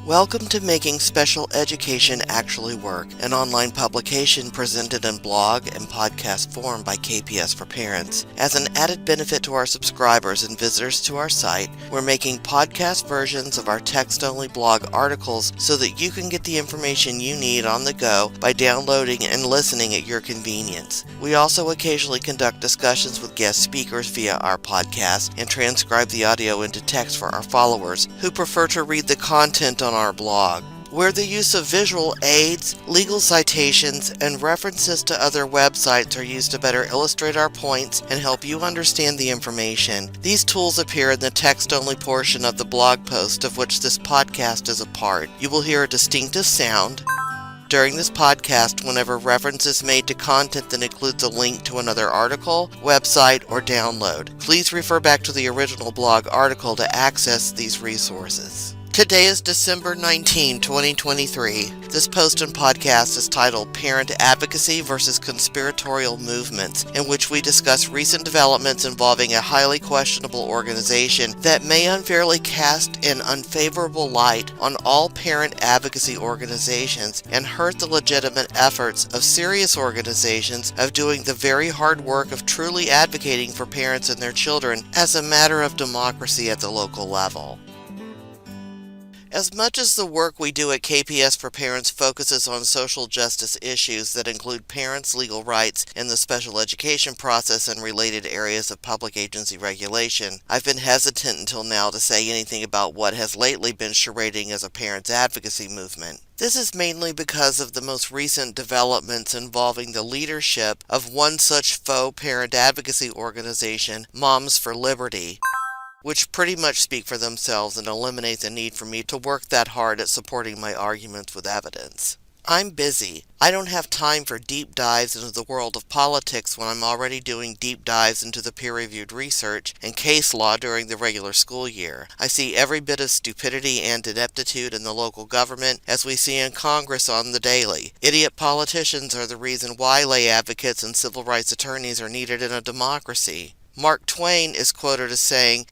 Welcome to Making Special Education Actually Work, an online publication presented in blog and podcast form by KPS for Parents. As an added benefit to our subscribers and visitors to our site, we're making podcast versions of our text-only blog articles so that you can get the information you need on the go by downloading and listening at your convenience. We also occasionally conduct discussions with guest speakers via our podcast and transcribe the audio into text for our followers who prefer to read the content on our blog, where the use of visual aids, legal citations, and references to other websites are used to better illustrate our points and help you understand the information. These tools appear in the text-only portion of the blog post of which this podcast is a part. You will hear a distinctive sound during this podcast whenever reference is made to content that includes a link to another article, website, or download. Please refer back to the original blog article to access these resources. Today is December 19, 2023. This post and podcast is titled Parent Advocacy versus Conspiratorial Movements, in which we discuss recent developments involving a highly questionable organization that may unfairly cast an unfavorable light on all parent advocacy organizations and hurt the legitimate efforts of serious organizations of doing the very hard work of truly advocating for parents and their children as a matter of democracy at the local level. As much as the work we do at KPS for Parents focuses on social justice issues that include parents' legal rights in the special education process and related areas of public agency regulation, I've been hesitant until now to say anything about what has lately been charading as a parents' advocacy movement. This is mainly because of the most recent developments involving the leadership of one such faux parent advocacy organization, Moms for Liberty, which pretty much speak for themselves and eliminate the need for me to work that hard at supporting my arguments with evidence. I'm busy. I don't have time for deep dives into the world of politics when I'm already doing deep dives into the peer-reviewed research and case law during the regular school year. I see every bit of stupidity and ineptitude in the local government as we see in Congress on the daily. Idiot politicians are the reason why lay advocates and civil rights attorneys are needed in a democracy. Mark Twain is quoted as saying,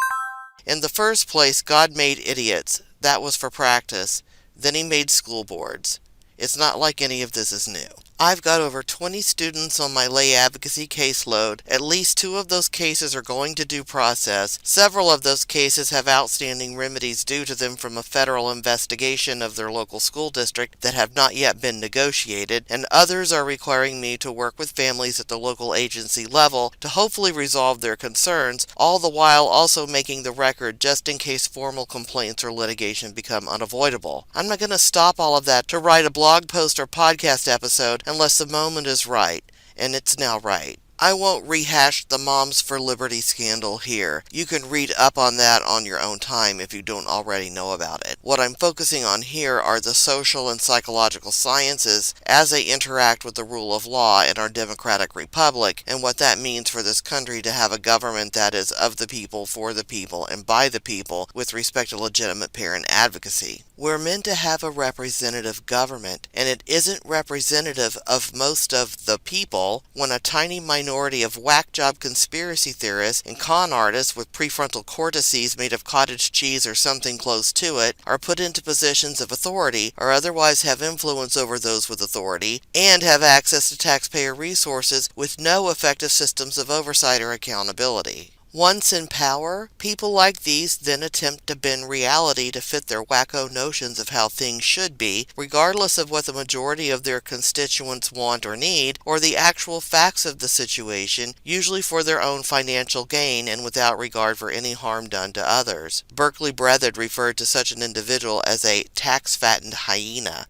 "In the first place, God made idiots. That was for practice. Then he made school boards. It's not like any of this is new." I've got over 20 students on my lay advocacy caseload. At least 2 of those cases are going to due process. Several of those cases have outstanding remedies due to them from a federal investigation of their local school district that have not yet been negotiated, and others are requiring me to work with families at the local agency level to hopefully resolve their concerns, all the while also making the record just in case formal complaints or litigation become unavoidable. I'm not going to stop all of that to write a blog post or podcast episode unless the moment is right, and it's now right. I won't rehash the Moms for Liberty scandal here. You can read up on that on your own time if you don't already know about it. What I'm focusing on here are the social and psychological sciences as they interact with the rule of law in our democratic republic, and what that means for this country to have a government that is of the people, for the people, and by the people with respect to legitimate parent advocacy. We're meant to have a representative government, and it isn't representative of most of the people when a tiny minority of whack job conspiracy theorists and con artists with prefrontal cortices made of cottage cheese or something close to it are put into positions of authority or otherwise have influence over those with authority and have access to taxpayer resources with no effective systems of oversight or accountability. Once in power, people like these then attempt to bend reality to fit their wacko notions of how things should be, regardless of what the majority of their constituents want or need, or the actual facts of the situation, usually for their own financial gain and without regard for any harm done to others. Berkeley Breathed referred to such an individual as a tax-fattened hyena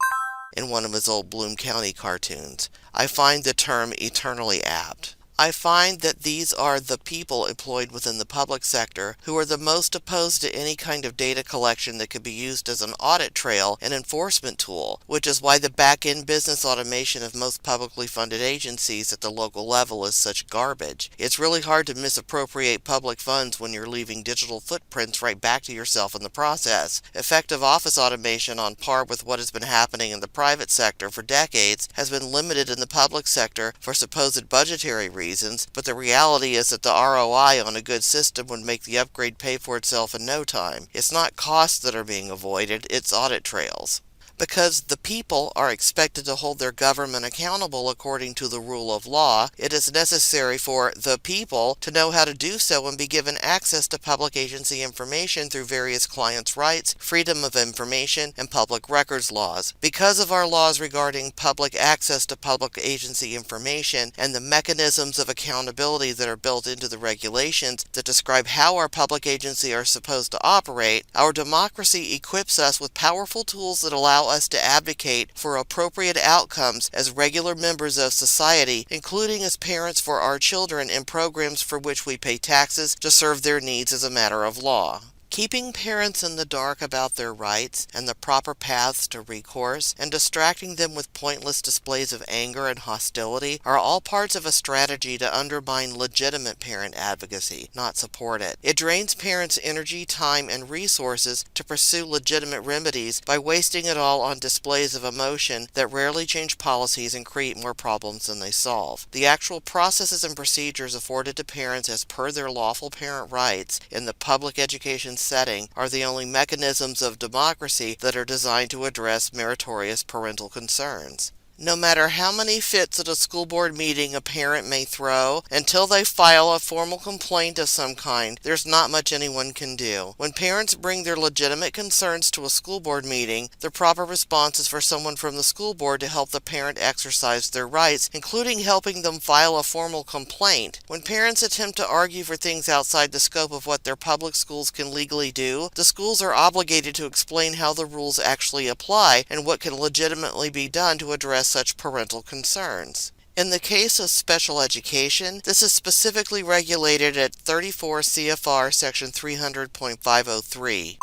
in one of his old Bloom County cartoons. I find the term eternally apt. I find that these are the people employed within the public sector who are the most opposed to any kind of data collection that could be used as an audit trail and enforcement tool, which is why the back-end business automation of most publicly funded agencies at the local level is such garbage. It's really hard to misappropriate public funds when you're leaving digital footprints right back to yourself in the process. Effective office automation, on par with what has been happening in the private sector for decades, has been limited in the public sector for supposed budgetary reasons. reasons, but the reality is that the ROI on a good system would make the upgrade pay for itself in no time. It's not costs that are being avoided, it's audit trails. Because the people are expected to hold their government accountable according to the rule of law, it is necessary for the people to know how to do so and be given access to public agency information through various clients' rights, freedom of information, and public records laws. Because of our laws regarding public access to public agency information and the mechanisms of accountability that are built into the regulations that describe how our public agency are supposed to operate, our democracy equips us with powerful tools that allow us to advocate for appropriate outcomes as regular members of society, including as parents for our children in programs for which we pay taxes to serve their needs as a matter of law. Keeping parents in the dark about their rights and the proper paths to recourse, and distracting them with pointless displays of anger and hostility are all parts of a strategy to undermine legitimate parent advocacy, not support it. It drains parents' energy, time, and resources to pursue legitimate remedies by wasting it all on displays of emotion that rarely change policies and create more problems than they solve. The actual processes and procedures afforded to parents as per their lawful parent rights in the public education setting are the only mechanisms of democracy that are designed to address meritorious parental concerns. No matter how many fits at a school board meeting a parent may throw, until they file a formal complaint of some kind, there's not much anyone can do. When parents bring their legitimate concerns to a school board meeting, the proper response is for someone from the school board to help the parent exercise their rights, including helping them file a formal complaint. When parents attempt to argue for things outside the scope of what their public schools can legally do, the schools are obligated to explain how the rules actually apply and what can legitimately be done to address such parental concerns. In the case of special education, this is specifically regulated at 34 CFR section 300.503.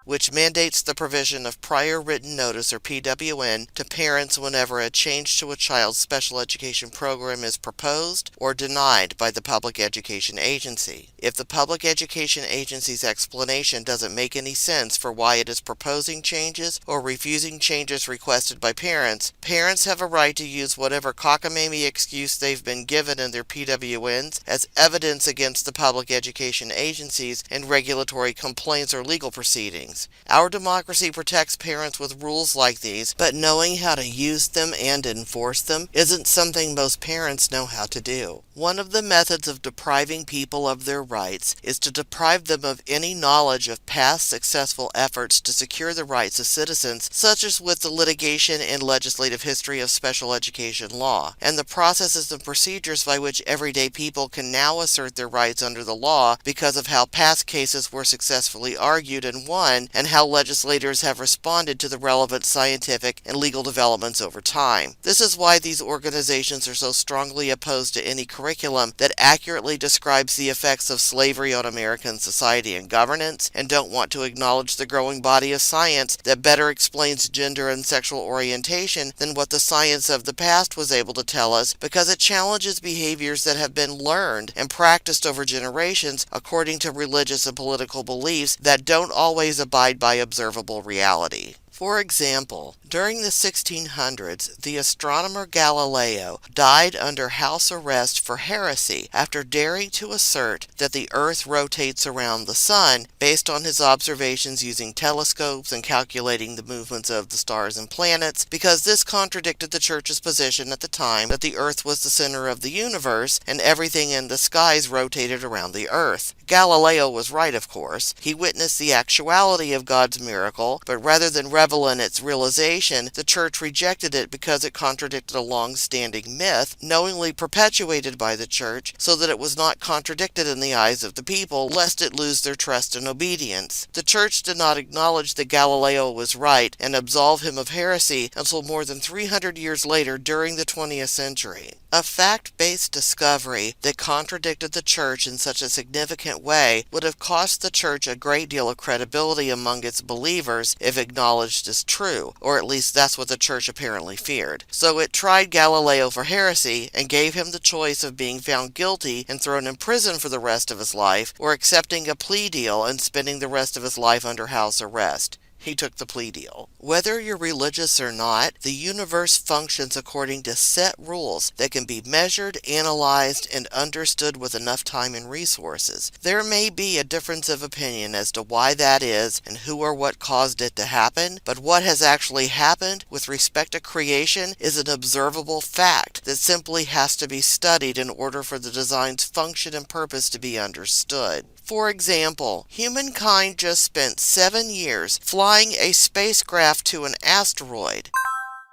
Which mandates the provision of prior written notice, or PWN, to parents whenever a change to a child's special education program is proposed or denied by the public education agency. If the public education agency's explanation doesn't make any sense for why it is proposing changes or refusing changes requested by parents, parents have a right to use whatever cockamamie excuse they've been given in their PWNs as evidence against the public education agencies in regulatory complaints or legal proceedings. Our democracy protects parents with rules like these, but knowing how to use them and enforce them isn't something most parents know how to do. One of the methods of depriving people of their rights is to deprive them of any knowledge of past successful efforts to secure the rights of citizens, such as with the litigation and legislative history of special education law, and the processes and procedures by which everyday people can now assert their rights under the law because of how past cases were successfully argued and won, and how legislators have responded to the relevant scientific and legal developments over time. This is why these organizations are so strongly opposed to any curriculum that accurately describes the effects of slavery on American society and governance, and don't want to acknowledge the growing body of science that better explains gender and sexual orientation than what the science of the past was able to tell us, because it challenges behaviors that have been learned and practiced over generations according to religious and political beliefs that don't always abide by observable reality. For example, during the 1600s, the astronomer Galileo died under house arrest for heresy after daring to assert that the Earth rotates around the Sun based on his observations using telescopes and calculating the movements of the stars and planets, because this contradicted the Church's position at the time that the Earth was the center of the universe and everything in the skies rotated around the Earth. Galileo was right, of course. He witnessed the actuality of God's miracle, but rather than revel in its realization, the Church rejected it because it contradicted a long-standing myth, knowingly perpetuated by the Church, so that it was not contradicted in the eyes of the people, lest it lose their trust and obedience. The Church did not acknowledge that Galileo was right and absolve him of heresy until more than 300 years later during the 20th century. A fact-based discovery that contradicted the Church in such a significant way would have cost the Church a great deal of credibility among its believers if acknowledged as true, or at least that's what the Church apparently feared. So it tried Galileo for heresy and gave him the choice of being found guilty and thrown in prison for the rest of his life, or accepting a plea deal and spending the rest of his life under house arrest. He took the plea deal. Whether you're religious or not, the universe functions according to set rules that can be measured, analyzed, and understood with enough time and resources. There may be a difference of opinion as to why that is and who or what caused it to happen, but what has actually happened with respect to creation is an observable fact that simply has to be studied in order for the design's function and purpose to be understood. For example, humankind just spent 7 years flying a spacecraft to an asteroid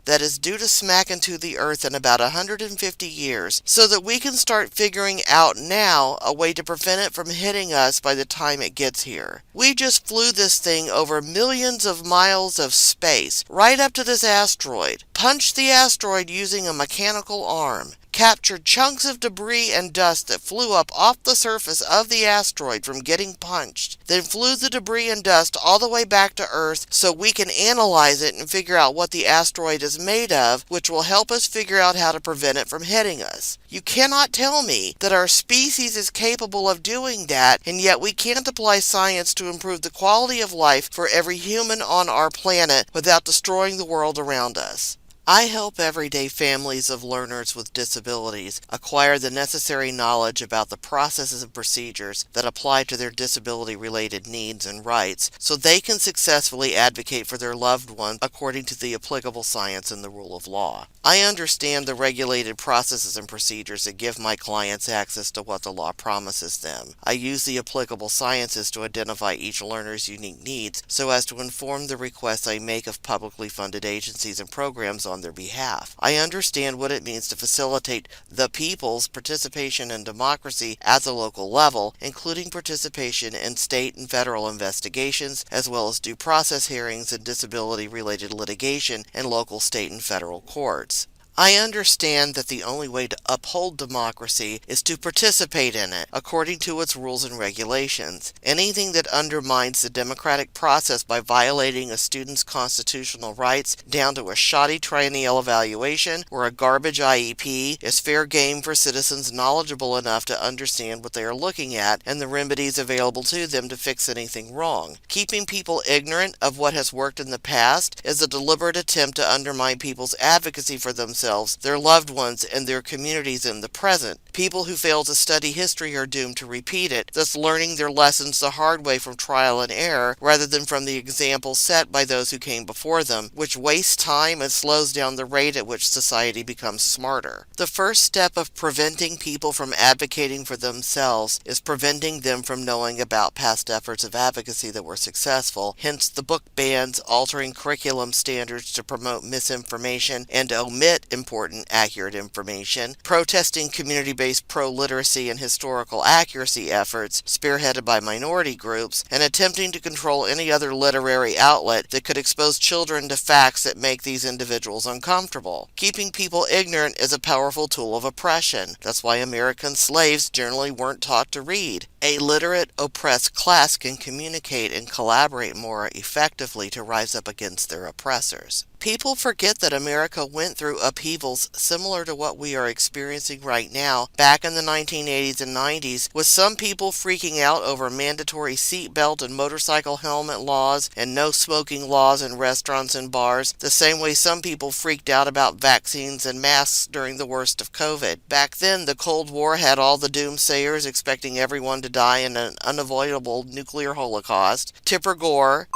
that is due to smack into the Earth in about 150 years, so that we can start figuring out now a way to prevent it from hitting us by the time it gets here. We just flew this thing over millions of miles of space, right up to this asteroid, punched the asteroid using a mechanical arm, captured chunks of debris and dust that flew up off the surface of the asteroid from getting punched, then flew the debris and dust all the way back to Earth so we can analyze it and figure out what the asteroid is made of, which will help us figure out how to prevent it from hitting us. You cannot tell me that our species is capable of doing that, and yet we can't apply science to improve the quality of life for every human on our planet without destroying the world around us. I help everyday families of learners with disabilities acquire the necessary knowledge about the processes and procedures that apply to their disability-related needs and rights so they can successfully advocate for their loved ones according to the applicable science and the rule of law. I understand the regulated processes and procedures that give my clients access to what the law promises them. I use the applicable sciences to identify each learner's unique needs so as to inform the requests I make of publicly funded agencies and programs on their behalf. I understand what it means to facilitate the people's participation in democracy at the local level, including participation in state and federal investigations, as well as due process hearings and disability-related litigation in local, state, and federal courts. I understand that the only way to uphold democracy is to participate in it, according to its rules and regulations. Anything that undermines the democratic process by violating a student's constitutional rights down to a shoddy triennial evaluation or a garbage IEP is fair game for citizens knowledgeable enough to understand what they are looking at and the remedies available to them to fix anything wrong. Keeping people ignorant of what has worked in the past is a deliberate attempt to undermine people's advocacy for themselves, their loved ones, and their communities in the present. People who fail to study history are doomed to repeat it, thus learning their lessons the hard way from trial and error, rather than from the examples set by those who came before them, which wastes time and slows down the rate at which society becomes smarter. The first step of preventing people from advocating for themselves is preventing them from knowing about past efforts of advocacy that were successful, hence the book bans, altering curriculum standards to promote misinformation and omit important, accurate information, protesting community-based pro-literacy and historical accuracy efforts spearheaded by minority groups, and attempting to control any other literary outlet that could expose children to facts that make these individuals uncomfortable. Keeping people ignorant is a powerful tool of oppression. That's why American slaves generally weren't taught to read. A literate, oppressed class can communicate and collaborate more effectively to rise up against their oppressors. People forget that America went through upheavals similar to what we are experiencing right now back in the 1980s and 90s, with some people freaking out over mandatory seatbelt and motorcycle helmet laws and no smoking laws in restaurants and bars, the same way some people freaked out about vaccines and masks during the worst of COVID. Back then, the Cold War had all the doomsayers expecting everyone to die in an unavoidable nuclear holocaust. Tipper Gore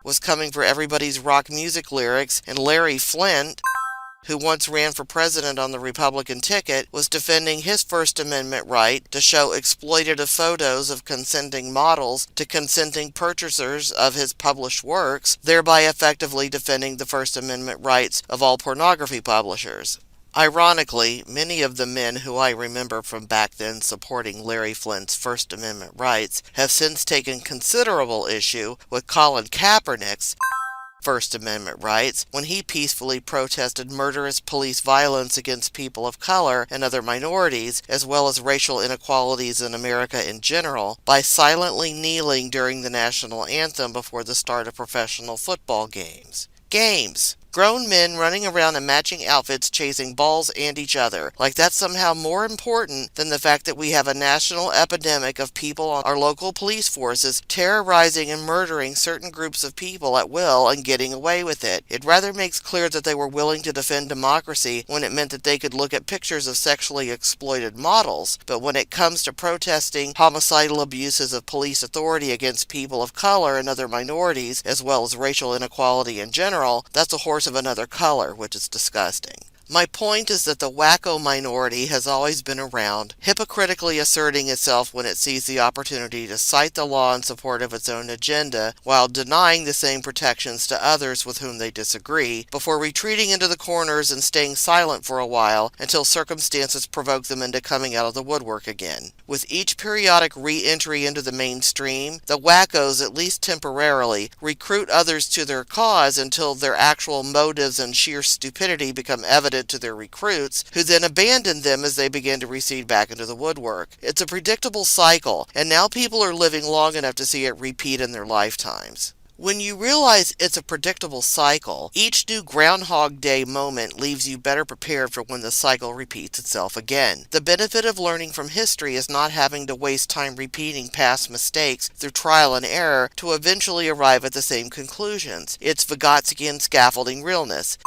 was coming for everybody's rock music lyrics, and Larry Flint, who once ran for president on the Republican ticket, was defending his First Amendment right to show exploitative photos of consenting models to consenting purchasers of his published works, thereby effectively defending the First Amendment rights of all pornography publishers. Ironically, many of the men who I remember from back then supporting Larry Flint's First Amendment rights have since taken considerable issue with Colin Kaepernick's First Amendment rights when he peacefully protested murderous police violence against people of color and other minorities, as well as racial inequalities in America in general, by silently kneeling during the national anthem before the start of professional football games. Grown men running around in matching outfits chasing balls and each other. Like that's somehow more important than the fact that we have a national epidemic of people on our local police forces terrorizing and murdering certain groups of people at will and getting away with it. It rather makes clear that they were willing to defend democracy when it meant that they could look at pictures of sexually exploited models. But when it comes to protesting homicidal abuses of police authority against people of color and other minorities, as well as racial inequality in general, that's a horse of another color, which is disgusting. My point is that the wacko minority has always been around, hypocritically asserting itself when it sees the opportunity to cite the law in support of its own agenda, while denying the same protections to others with whom they disagree, before retreating into the corners and staying silent for a while until circumstances provoke them into coming out of the woodwork again. With each periodic re-entry into the mainstream, the wackos, at least temporarily, recruit others to their cause until their actual motives and sheer stupidity become evident to their recruits, who then abandon them as they begin to recede back into the woodwork. It's a predictable cycle, and now people are living long enough to see it repeat in their lifetimes. When you realize it's a predictable cycle, each new Groundhog Day moment leaves you better prepared for when the cycle repeats itself again. The benefit of learning from history is not having to waste time repeating past mistakes through trial and error to eventually arrive at the same conclusions. It's Vygotskian scaffolding realness.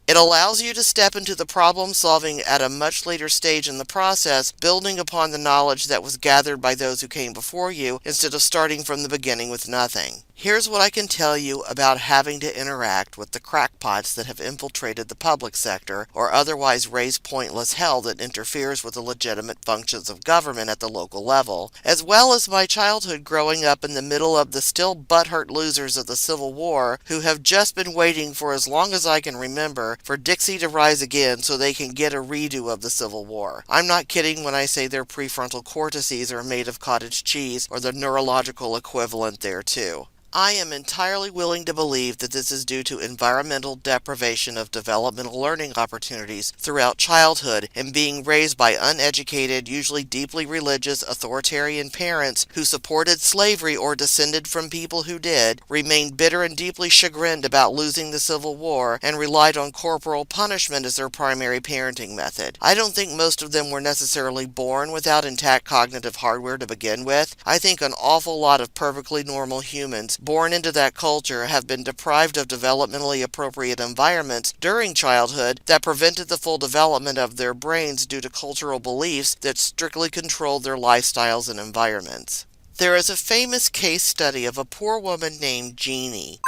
It allows you to step into the problem solving at a much later stage in the process, building upon the knowledge that was gathered by those who came before you, instead of starting from the beginning with nothing. Here's what I can tell you about having to interact with the crackpots that have infiltrated the public sector, or otherwise raise pointless hell that interferes with the legitimate functions of government at the local level, as well as my childhood growing up in the middle of the still butthurt losers of the Civil War, who have just been waiting for as long as I can remember for Dixie to rise again so they can get a redo of the Civil War. I'm not kidding when I say their prefrontal cortices are made of cottage cheese, or the neurological equivalent thereto. I am entirely willing to believe that this is due to environmental deprivation of developmental learning opportunities throughout childhood and being raised by uneducated, usually deeply religious, authoritarian parents who supported slavery or descended from people who did, remained bitter and deeply chagrined about losing the Civil War, and relied on corporal punishment as their primary parenting method. I don't think most of them were necessarily born without intact cognitive hardware to begin with. I think an awful lot of perfectly normal humans born into that culture have been deprived of developmentally appropriate environments during childhood that prevented the full development of their brains due to cultural beliefs that strictly controlled their lifestyles and environments. There is a famous case study of a poor woman named Jeannie,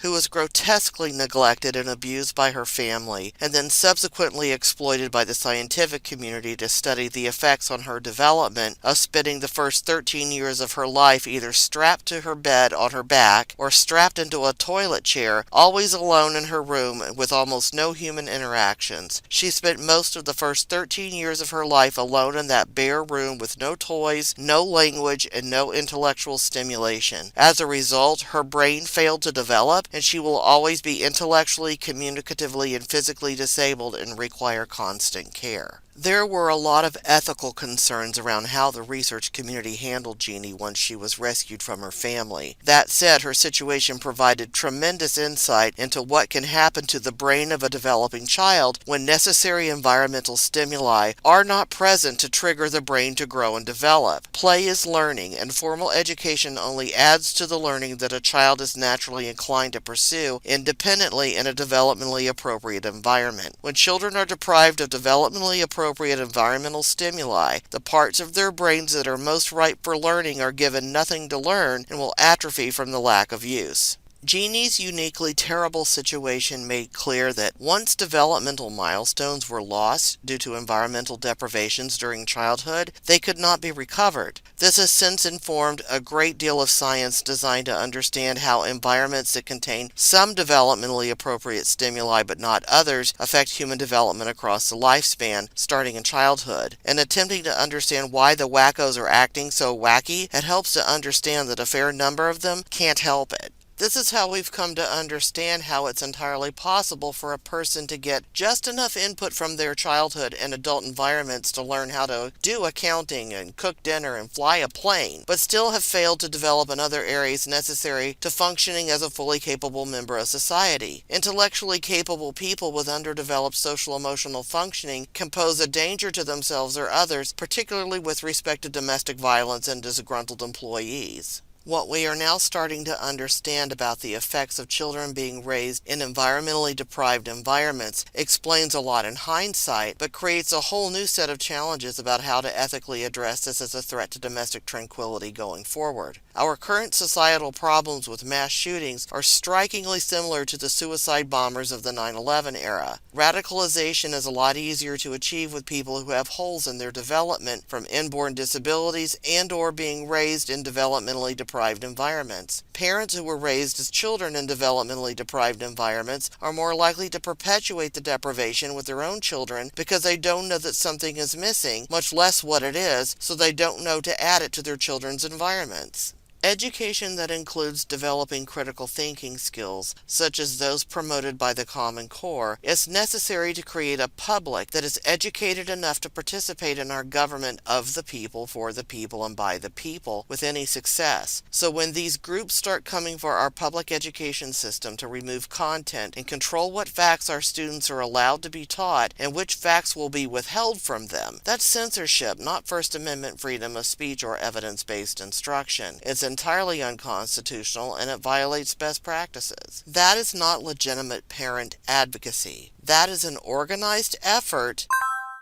who was grotesquely neglected and abused by her family, and then subsequently exploited by the scientific community to study the effects on her development of spending the first 13 years of her life either strapped to her bed on her back or strapped into a toilet chair, always alone in her room with almost no human interactions. She spent most of the first 13 years of her life alone in that bare room with no toys, no language, and no intellectual stimulation. As a result, her brain failed to develop, and she will always be intellectually, communicatively, and physically disabled and require constant care. There were a lot of ethical concerns around how the research community handled Jeannie once she was rescued from her family. That said, her situation provided tremendous insight into what can happen to the brain of a developing child when necessary environmental stimuli are not present to trigger the brain to grow and develop. Play is learning, and formal education only adds to the learning that a child is naturally inclined to pursue independently in a developmentally appropriate environment. When children are deprived of developmentally appropriate environmental stimuli, the parts of their brains that are most ripe for learning are given nothing to learn and will atrophy from the lack of use. Jeannie's uniquely terrible situation made clear that once developmental milestones were lost due to environmental deprivations during childhood, they could not be recovered. This has since informed a great deal of science designed to understand how environments that contain some developmentally appropriate stimuli but not others affect human development across the lifespan, starting in childhood. And attempting to understand why the wackos are acting so wacky, it helps to understand that a fair number of them can't help it. This is how we've come to understand how it's entirely possible for a person to get just enough input from their childhood and adult environments to learn how to do accounting and cook dinner and fly a plane, but still have failed to develop in other areas necessary to functioning as a fully capable member of society. Intellectually capable people with underdeveloped social-emotional functioning can pose a danger to themselves or others, particularly with respect to domestic violence and disgruntled employees. What we are now starting to understand about the effects of children being raised in environmentally deprived environments explains a lot in hindsight, but creates a whole new set of challenges about how to ethically address this as a threat to domestic tranquility going forward. Our current societal problems with mass shootings are strikingly similar to the suicide bombers of the 9/11 era. Radicalization is a lot easier to achieve with people who have holes in their development from inborn disabilities and/or being raised in developmentally deprived environments. Parents who were raised as children in developmentally deprived environments are more likely to perpetuate the deprivation with their own children because they don't know that something is missing, much less what it is, so they don't know to add it to their children's environments. Education that includes developing critical thinking skills, such as those promoted by the Common Core, is necessary to create a public that is educated enough to participate in our government of the people, for the people, and by the people with any success. So when these groups start coming for our public education system to remove content and control what facts our students are allowed to be taught and which facts will be withheld from them, that's censorship, not First Amendment freedom of speech or evidence-based instruction. It's entirely unconstitutional, and it violates best practices. That is not legitimate parent advocacy. That is an organized effort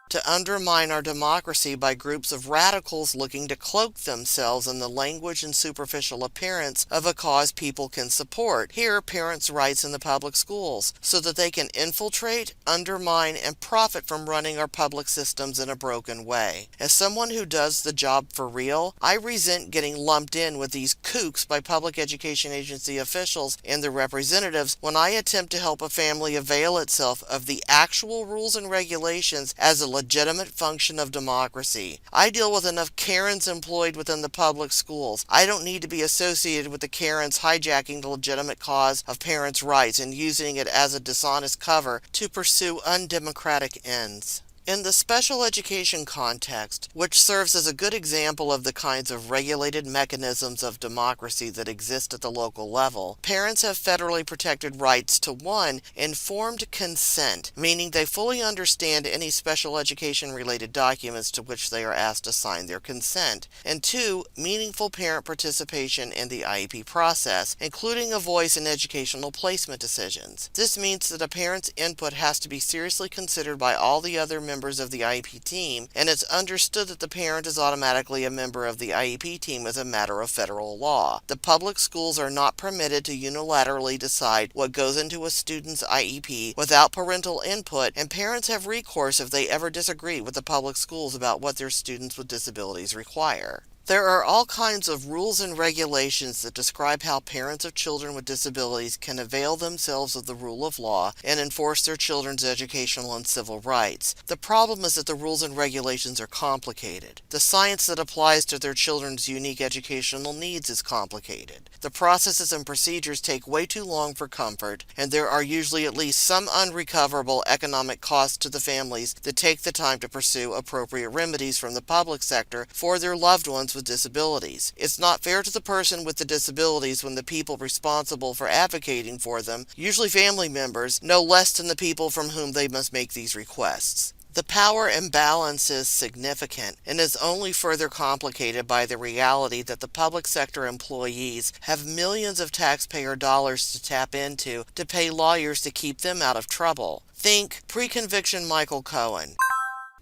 to undermine our democracy by groups of radicals looking to cloak themselves in the language and superficial appearance of a cause people can support, here parents' rights in the public schools, so that they can infiltrate, undermine, and profit from running our public systems in a broken way. As someone who does the job for real, I resent getting lumped in with these kooks by public education agency officials and their representatives when I attempt to help a family avail itself of the actual rules and regulations as a legitimate function of democracy. I deal with enough Karens employed within the public schools. I don't need to be associated with the Karens hijacking the legitimate cause of parents' rights and using it as a dishonest cover to pursue undemocratic ends. In the special education context, which serves as a good example of the kinds of regulated mechanisms of democracy that exist at the local level, parents have federally protected rights to 1. Informed consent, meaning they fully understand any special education-related documents to which they are asked to sign their consent, and 2. Meaningful parent participation in the IEP process, including a voice in educational placement decisions. This means that a parent's input has to be seriously considered by all the other members of the IEP team, and it's understood that the parent is automatically a member of the IEP team as a matter of federal law. The public schools are not permitted to unilaterally decide what goes into a student's IEP without parental input, and parents have recourse if they ever disagree with the public schools about what their students with disabilities require. There are all kinds of rules and regulations that describe how parents of children with disabilities can avail themselves of the rule of law and enforce their children's educational and civil rights. The problem is that the rules and regulations are complicated. The science that applies to their children's unique educational needs is complicated. The processes and procedures take way too long for comfort, and there are usually at least some unrecoverable economic costs to the families that take the time to pursue appropriate remedies from the public sector for their loved ones with disabilities. It's not fair to the person with the disabilities when the people responsible for advocating for them, usually family members, know less than the people from whom they must make these requests. The power imbalance is significant and is only further complicated by the reality that the public sector employees have millions of taxpayer dollars to tap into to pay lawyers to keep them out of trouble. Think pre-conviction Michael Cohen.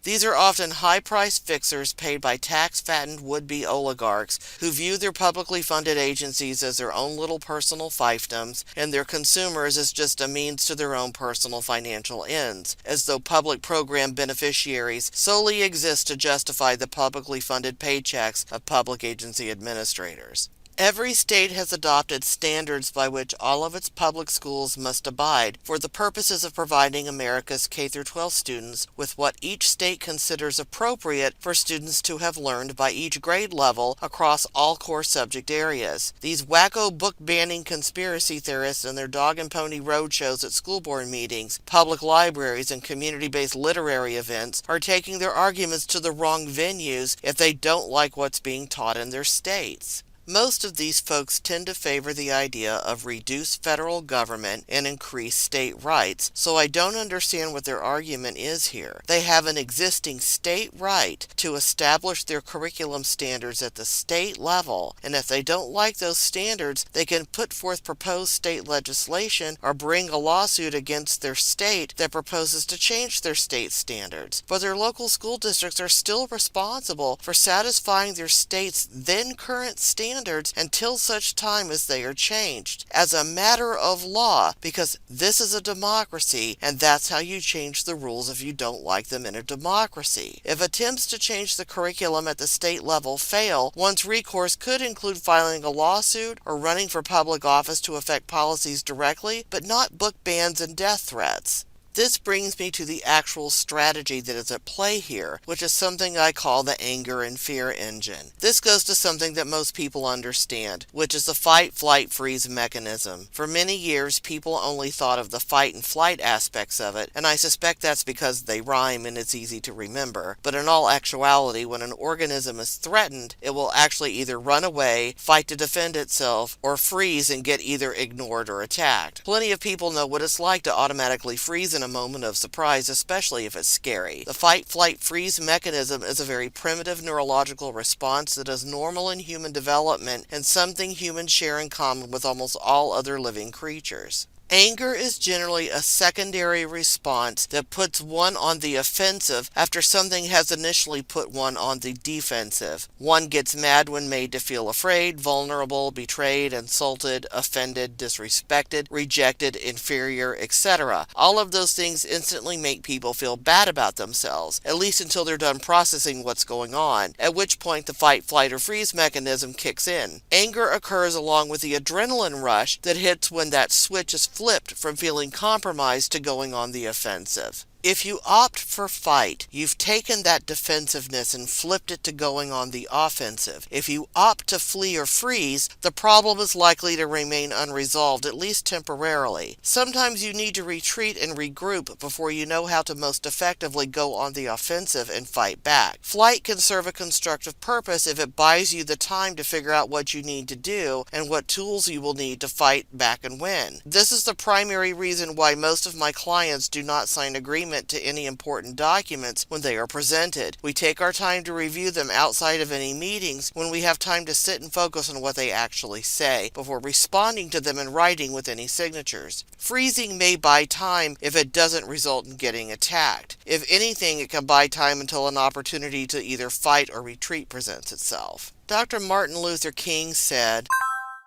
These are often high-priced fixers paid by tax-fattened would-be oligarchs who view their publicly funded agencies as their own little personal fiefdoms and their consumers as just a means to their own personal financial ends, as though public program beneficiaries solely exist to justify the publicly funded paychecks of public agency administrators. Every state has adopted standards by which all of its public schools must abide for the purposes of providing America's K-12 students with what each state considers appropriate for students to have learned by each grade level across all core subject areas. These wacko book-banning conspiracy theorists and their dog and pony road shows at school board meetings, public libraries, and community-based literary events are taking their arguments to the wrong venues if they don't like what's being taught in their states. Most of these folks tend to favor the idea of reduced federal government and increased state rights, so I don't understand what their argument is here. They have an existing state right to establish their curriculum standards at the state level, and if they don't like those standards, they can put forth proposed state legislation or bring a lawsuit against their state that proposes to change their state standards. But their local school districts are still responsible for satisfying their state's then current standards until such time as they are changed as a matter of law, because this is a democracy and that's how you change the rules if you don't like them in a democracy. If attempts to change the curriculum at the state level fail, one's recourse could include filing a lawsuit or running for public office to affect policies directly, but not book bans and death threats. This brings me to the actual strategy that is at play here, which is something I call the anger and fear engine. This goes to something that most people understand, which is the fight, flight, freeze mechanism. For many years, people only thought of the fight and flight aspects of it, and I suspect that's because they rhyme and it's easy to remember. But in all actuality, when an organism is threatened, it will actually either run away, fight to defend itself, or freeze and get either ignored or attacked. Plenty of people know what it's like to automatically freeze in a moment of surprise, especially if it's scary. The fight, flight, freeze mechanism is a very primitive neurological response that is normal in human development and something humans share in common with almost all other living creatures. Anger is generally a secondary response that puts one on the offensive after something has initially put one on the defensive. One gets mad when made to feel afraid, vulnerable, betrayed, insulted, offended, disrespected, rejected, inferior, etc. All of those things instantly make people feel bad about themselves, at least until they're done processing what's going on, at which point the fight, flight, or freeze mechanism kicks in. Anger occurs along with the adrenaline rush that hits when that switch is flipped from feeling compromised to going on the offensive. If you opt for fight, you've taken that defensiveness and flipped it to going on the offensive. If you opt to flee or freeze, the problem is likely to remain unresolved, at least temporarily. Sometimes you need to retreat and regroup before you know how to most effectively go on the offensive and fight back. Flight can serve a constructive purpose if it buys you the time to figure out what you need to do and what tools you will need to fight back and win. This is the primary reason why most of my clients do not sign agreements to any important documents when they are presented. We take our time to review them outside of any meetings when we have time to sit and focus on what they actually say before responding to them in writing with any signatures. Freezing may buy time if it doesn't result in getting attacked. If anything, it can buy time until an opportunity to either fight or retreat presents itself. Dr. Martin Luther King said,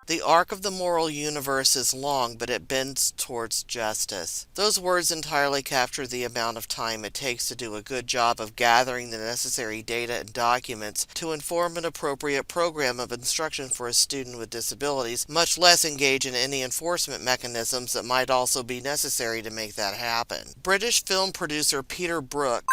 "The arc of the moral universe is long, but it bends towards justice." Those words entirely capture the amount of time it takes to do a good job of gathering the necessary data and documents to inform an appropriate program of instruction for a student with disabilities, much less engage in any enforcement mechanisms that might also be necessary to make that happen. British film producer Peter Brook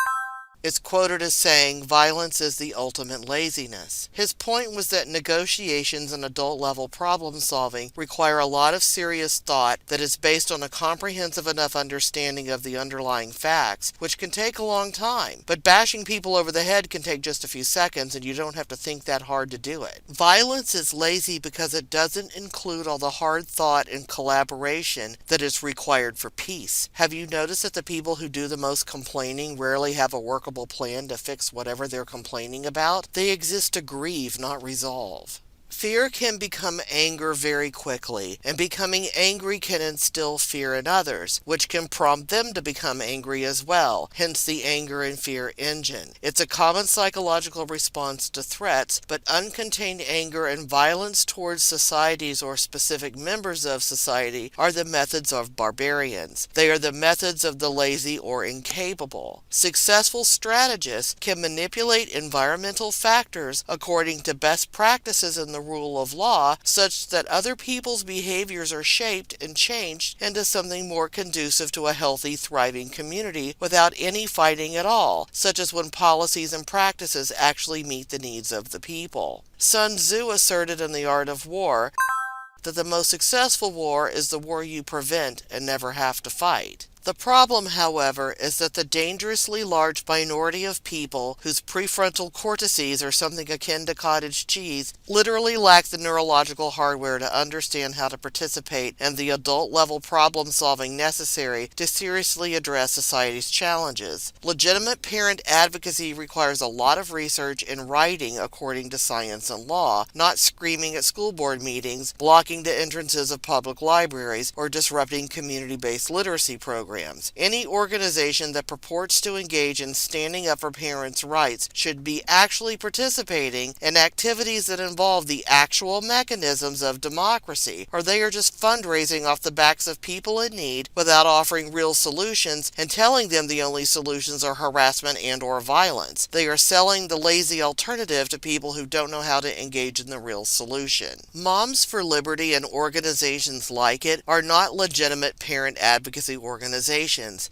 is quoted as saying, "Violence is the ultimate laziness." His point was that negotiations and adult-level problem-solving require a lot of serious thought that is based on a comprehensive enough understanding of the underlying facts, which can take a long time. But bashing people over the head can take just a few seconds, and you don't have to think that hard to do it. Violence is lazy because it doesn't include all the hard thought and collaboration that is required for peace. Have you noticed that the people who do the most complaining rarely have a workable plan to fix whatever they're complaining about? They exist to grieve, not resolve. Fear can become anger very quickly, and becoming angry can instill fear in others, which can prompt them to become angry as well, hence the anger and fear engine. It's a common psychological response to threats, but uncontained anger and violence towards societies or specific members of society are the methods of barbarians. They are the methods of the lazy or incapable. Successful strategists can manipulate environmental factors according to best practices in the the rule of law such that other people's behaviors are shaped and changed into something more conducive to a healthy, thriving community without any fighting at all, such as when policies and practices actually meet the needs of the people. Sun Tzu asserted in The Art of War that the most successful war is the war you prevent and never have to fight. The problem, however, is that the dangerously large minority of people whose prefrontal cortices are something akin to cottage cheese literally lack the neurological hardware to understand how to participate in the adult-level problem-solving necessary to seriously address society's challenges. Legitimate parent advocacy requires a lot of research and writing according to science and law, not screaming at school board meetings, blocking the entrances of public libraries, or disrupting community-based literacy programs. Any organization that purports to engage in standing up for parents' rights should be actually participating in activities that involve the actual mechanisms of democracy, or they are just fundraising off the backs of people in need without offering real solutions and telling them the only solutions are harassment and or violence. They are selling the lazy alternative to people who don't know how to engage in the real solution. Moms for Liberty and organizations like it are not legitimate parent advocacy organizations.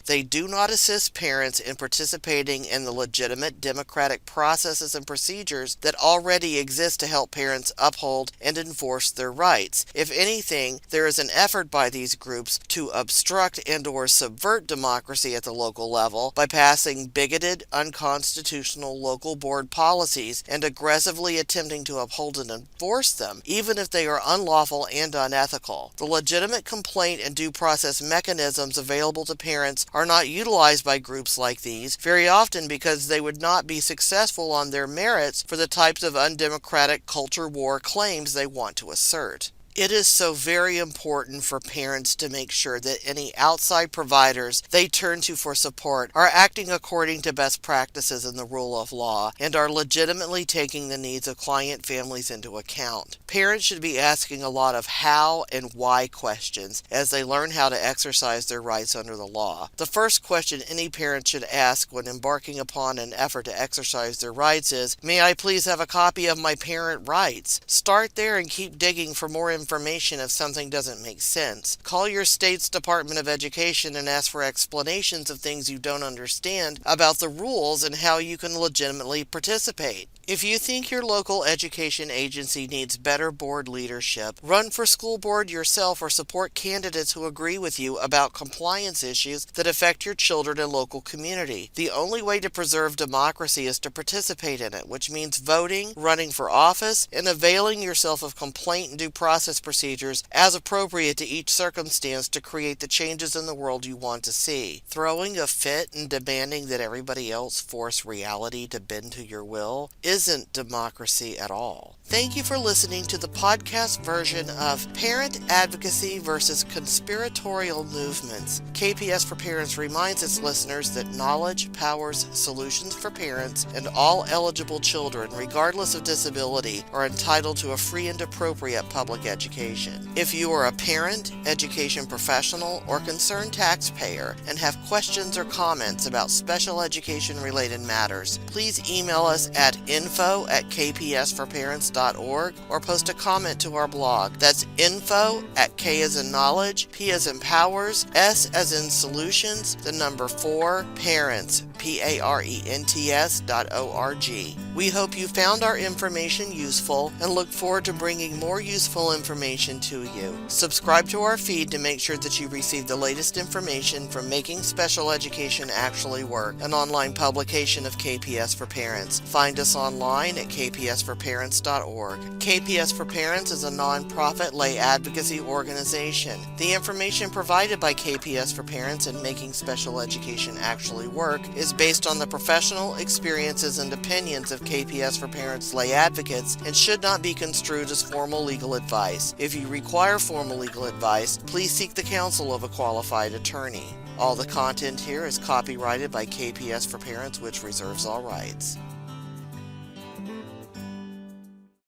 They do not assist parents in participating in the legitimate democratic processes and procedures that already exist to help parents uphold and enforce their rights. If anything, there is an effort by these groups to obstruct and or subvert democracy at the local level by passing bigoted, unconstitutional local board policies and aggressively attempting to uphold and enforce them, even if they are unlawful and unethical. The legitimate complaint and due process mechanisms available to parents are not utilized by groups like these, very often because they would not be successful on their merits for the types of undemocratic culture war claims they want to assert. It is so very important for parents to make sure that any outside providers they turn to for support are acting according to best practices in the rule of law and are legitimately taking the needs of client families into account. Parents should be asking a lot of how and why questions as they learn how to exercise their rights under the law. The first question any parent should ask when embarking upon an effort to exercise their rights is, "May I please have a copy of my parent rights?" Start there and keep digging for more information if something doesn't make sense. Call your state's Department of Education and ask for explanations of things you don't understand about the rules and how you can legitimately participate. If you think your local education agency needs better board leadership, run for school board yourself or support candidates who agree with you about compliance issues that affect your children and local community. The only way to preserve democracy is to participate in it, which means voting, running for office, and availing yourself of complaint and due process procedures as appropriate to each circumstance to create the changes in the world you want to see. Throwing a fit and demanding that everybody else force reality to bend to your will isn't democracy at all. Thank you for listening to the podcast version of Parent Advocacy versus Conspiratorial Movements. KPS for Parents reminds its listeners that knowledge powers solutions for parents, and all eligible children, regardless of disability, are entitled to a free and appropriate public education. If you are a parent, education professional, or concerned taxpayer and have questions or comments about special education related matters, please email us at info@kpsforparents.org or post a comment to our blog. That's info@K as in knowledge, P as in powers, S as in solutions, the number 4, parents, PARENTS.org. We hope you found our information useful and look forward to bringing more useful information to you. Subscribe to our feed to make sure that you receive the latest information from Making Special Education Actually Work, an online publication of KPS for Parents. Find us online at kpsforparents.org. KPS for Parents is a nonprofit lay advocacy organization. The information provided by KPS for Parents and Making Special Education Actually Work is based on the professional experiences and opinions of KPS for Parents lay advocates and should not be construed as formal legal advice. If you require formal legal advice, please seek the counsel of a qualified attorney. All the content here is copyrighted by KPS for Parents, which reserves all rights.